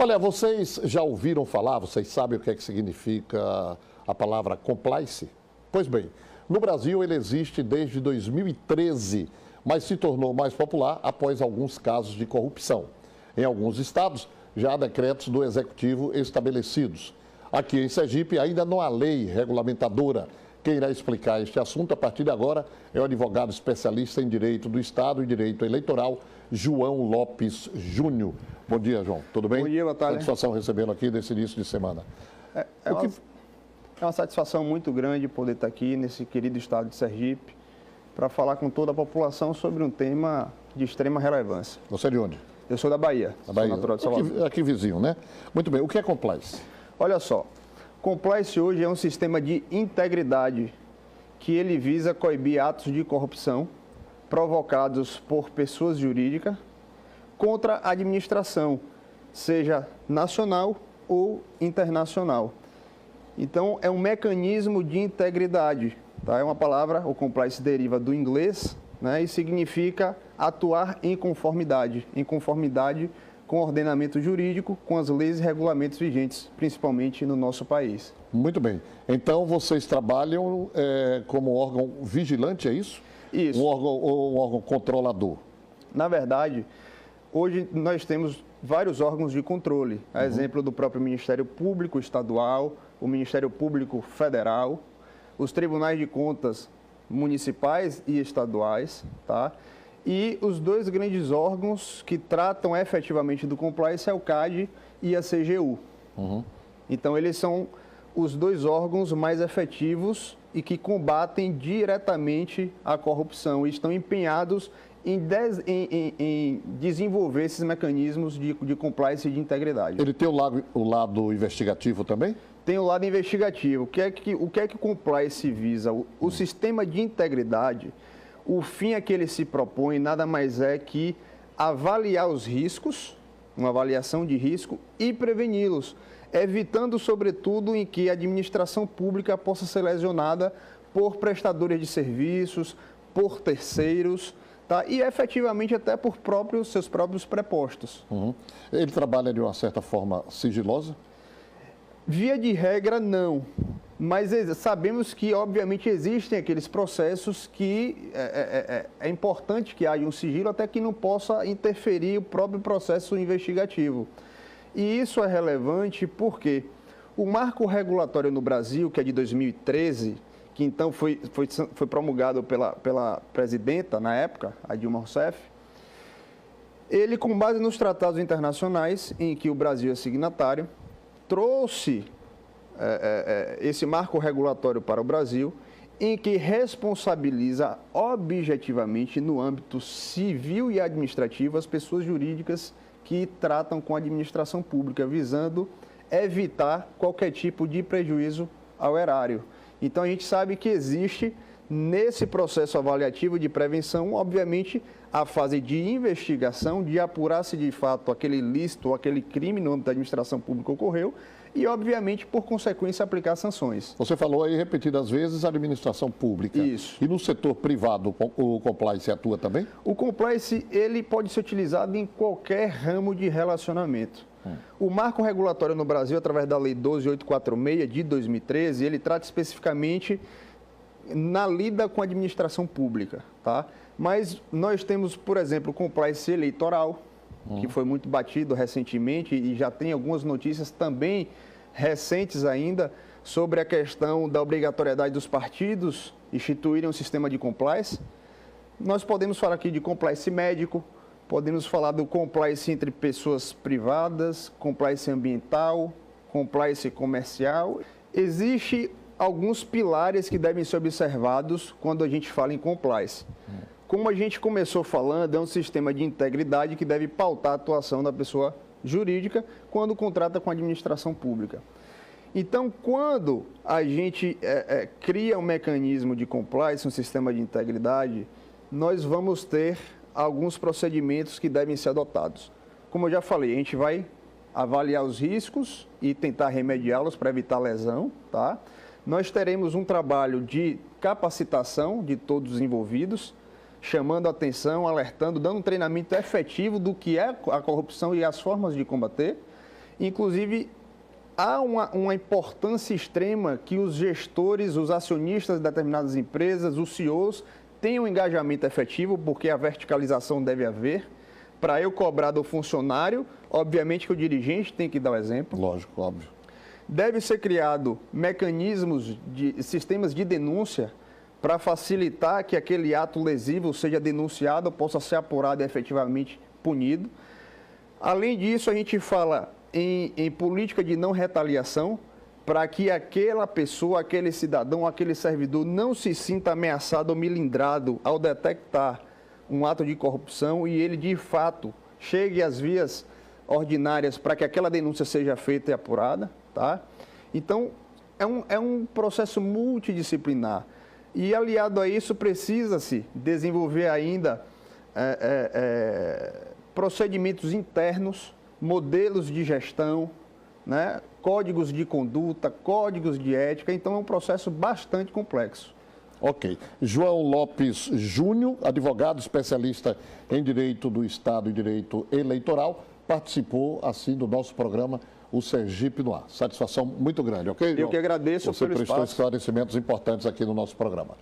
Olha, vocês já ouviram falar, vocês sabem o que é que significa a palavra compliance? Pois bem, no Brasil ele existe desde 2013, mas se tornou mais popular após alguns casos de corrupção. Em alguns estados, já há decretos do Executivo estabelecidos. Aqui em Sergipe ainda não há lei regulamentadora. Quem irá explicar este assunto a partir de agora é o advogado especialista em Direito do Estado e Direito Eleitoral, João Lopes Júnior. Bom dia, João. Tudo bem? Bom dia, boa tarde. Satisfação recebê-lo aqui nesse início de semana. É uma satisfação muito grande poder estar aqui nesse querido estado de Sergipe para falar com toda a população sobre um tema de extrema relevância. Você é de onde? Eu sou da Bahia. Da Bahia. Sou natural de Salvador. Aqui vizinho, né? Muito bem. O que é compliance? Olha só, compliance hoje é um sistema de integridade que ele visa coibir atos de corrupção provocados por pessoas jurídicas contra a administração, seja nacional ou internacional. Então, é um mecanismo de integridade, tá? É uma palavra, o compliance deriva do inglês, né, e significa atuar em conformidade com o ordenamento jurídico, com as leis e regulamentos vigentes, principalmente no nosso país. Muito bem. Então, vocês trabalham como órgão vigilante, é isso? Isso. Um órgão controlador? Na verdade, hoje nós temos vários órgãos de controle, a exemplo do próprio Ministério Público Estadual, o Ministério Público Federal, os tribunais de contas municipais e estaduais, tá? E os dois grandes órgãos que tratam efetivamente do compliance é o CAD e a CGU. Então, eles são os dois órgãos mais efetivos e que combatem diretamente a corrupção e estão empenhados em desenvolver esses mecanismos de compliance e de integridade. Ele tem o lado investigativo também? Tem o lado investigativo. O que é que o compliance visa? O sistema de integridade, o fim a que ele se propõe nada mais é que avaliar os riscos, uma avaliação de risco, e preveni-los, evitando, sobretudo, em que a administração pública possa ser lesionada por prestadores de serviços, por terceiros, tá? E efetivamente até por seus próprios prepostos. Ele trabalha de uma certa forma sigilosa? Via de regra, não. Mas sabemos que, obviamente, existem aqueles processos que é importante que haja um sigilo até que não possa interferir o próprio processo investigativo. E isso é relevante porque o marco regulatório no Brasil, que é de 2013, que então foi promulgado pela presidenta, na época, a Dilma Rousseff, ele, com base nos tratados internacionais em que o Brasil é signatário, trouxe esse marco regulatório para o Brasil, em que responsabiliza objetivamente, no âmbito civil e administrativo, as pessoas jurídicas que tratam com a administração pública, visando evitar qualquer tipo de prejuízo ao erário. Então, a gente sabe que existe, nesse processo avaliativo de prevenção, obviamente, a fase de investigação, de apurar se de fato aquele ilícito ou aquele crime no âmbito da administração pública ocorreu e, obviamente, por consequência, aplicar sanções. Você falou aí repetidas vezes a administração pública. Isso. E no setor privado, o compliance atua também? O compliance, ele pode ser utilizado em qualquer ramo de relacionamento. O marco regulatório no Brasil, através da Lei 12.846 de 2013, ele trata especificamente na lida com a administração pública, tá? Mas nós temos, por exemplo, o compliance eleitoral, que foi muito batido recentemente e já tem algumas notícias também recentes ainda sobre a questão da obrigatoriedade dos partidos instituírem um sistema de compliance. Nós podemos falar aqui de compliance médico, podemos falar do compliance entre pessoas privadas, compliance ambiental, compliance comercial. Existem alguns pilares que devem ser observados quando a gente fala em compliance. Como a gente começou falando, é um sistema de integridade que deve pautar a atuação da pessoa jurídica quando contrata com a administração pública. Então, quando a gente cria um mecanismo de compliance, um sistema de integridade, nós vamos ter alguns procedimentos que devem ser adotados. Como eu já falei, a gente vai avaliar os riscos e tentar remediá-los para evitar lesão, tá? Nós teremos um trabalho de capacitação de todos os envolvidos, chamando a atenção, alertando, dando um treinamento efetivo do que é a corrupção e as formas de combater. Inclusive, há uma importância extrema que os gestores, os acionistas de determinadas empresas, os CEOs, tenham um engajamento efetivo, porque a verticalização deve haver. Para eu cobrar do funcionário, obviamente que o dirigente tem que dar o exemplo. Lógico, óbvio. Deve ser criado mecanismos, sistemas de denúncia para facilitar que aquele ato lesivo seja denunciado, possa ser apurado e efetivamente punido. Além disso, a gente fala em política de não retaliação, para que aquela pessoa, aquele cidadão, aquele servidor não se sinta ameaçado ou melindrado ao detectar um ato de corrupção e ele, de fato, chegue às vias ordinárias para que aquela denúncia seja feita e apurada. Tá? Então, é um processo multidisciplinar. E, aliado a isso, precisa-se desenvolver ainda procedimentos internos, modelos de gestão, né? Códigos de conduta, códigos de ética. Então, é um processo bastante complexo. Ok. João Lopes Júnior, advogado especialista em Direito do Estado e Direito Eleitoral, participou, assim, do nosso programa O Sergipe no Ar. Satisfação muito grande, ok, João? Eu que agradeço pelo espaço. Você prestou esclarecimentos importantes aqui no nosso programa.